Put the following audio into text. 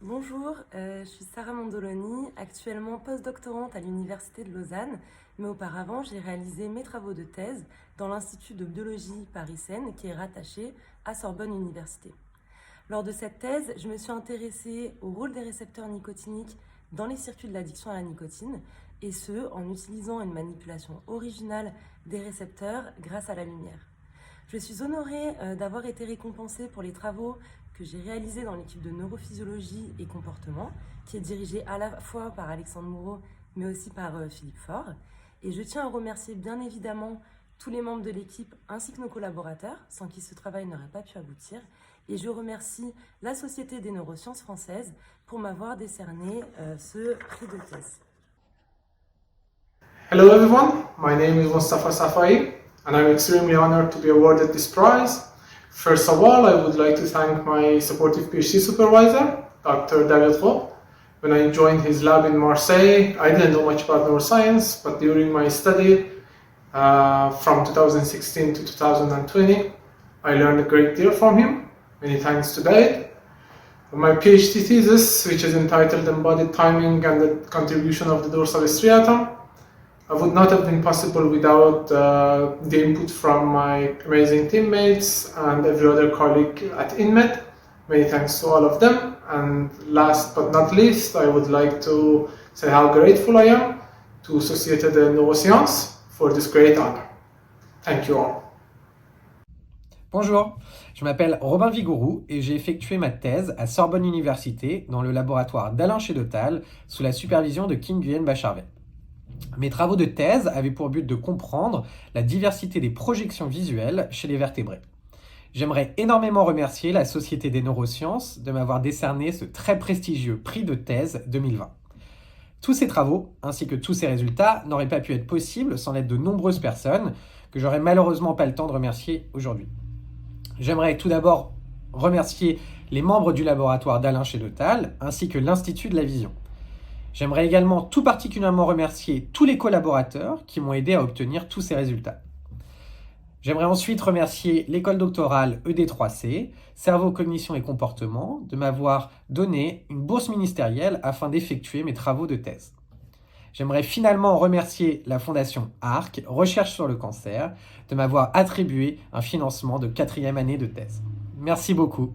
Bonjour, je suis Sarah Mondoloni, actuellement postdoctorante à l'Université de Lausanne, mais auparavant j'ai réalisé mes travaux de thèse dans l'Institut de biologie Paris-Seine qui est rattaché à Sorbonne Université. Lors de cette thèse, je me suis intéressée au rôle des récepteurs nicotiniques dans les circuits de l'addiction à la nicotine, et ce, en utilisant une manipulation originale des récepteurs grâce à la lumière. Je suis honorée d'avoir été récompensée pour les travaux que j'ai réalisés dans l'équipe de neurophysiologie et comportement, qui est dirigée à la fois par Alexandre Moreau, mais aussi par Philippe Faure. Et je tiens à remercier bien évidemment tous les membres de l'équipe ainsi que nos collaborateurs, sans qui ce travail n'aurait pas pu aboutir. Et je remercie la Société des neurosciences françaises pour m'avoir décerné ce prix de thèse. Hello everyone, my name is Mustafa Safai and I'm extremely honored to be awarded this prize. First of all, I would like to thank my supportive PhD supervisor, Dr. David Roux. When I joined his lab in Marseille, I didn't know much about neuroscience, but during my study from 2016 to 2020, I learned a great deal from him. Many thanks to David. My PhD thesis, which is entitled Embodied Timing and the Contribution of the Dorsal Striatum, would not have been possible without the input from my amazing teammates and every other colleague at InMed. Many thanks to all of them. And last but not least, I would like to say how grateful I am to Société des Neurosciences for this great honor. Thank you all. Bonjour, je m'appelle Robin Vigourou et j'ai effectué ma thèse à Sorbonne Université dans le laboratoire d'Alain Chédotal sous la supervision de Kim Nguyen Bacharvet. Mes travaux de thèse avaient pour but de comprendre la diversité des projections visuelles chez les vertébrés. J'aimerais énormément remercier la Société des neurosciences de m'avoir décerné ce très prestigieux prix de thèse 2020. Tous ces travaux, ainsi que tous ces résultats, n'auraient pas pu être possibles sans l'aide de nombreuses personnes que j'aurais malheureusement pas le temps de remercier aujourd'hui. J'aimerais tout d'abord remercier les membres du laboratoire d'Alain Chédotal ainsi que l'Institut de la Vision. J'aimerais également tout particulièrement remercier tous les collaborateurs qui m'ont aidé à obtenir tous ces résultats. J'aimerais ensuite remercier l'école doctorale ED3C, Cerveau, Cognition et Comportement, de m'avoir donné une bourse ministérielle afin d'effectuer mes travaux de thèse. J'aimerais finalement remercier la Fondation ARC, Recherche sur le cancer, de m'avoir attribué un financement de 4e année de thèse. Merci beaucoup.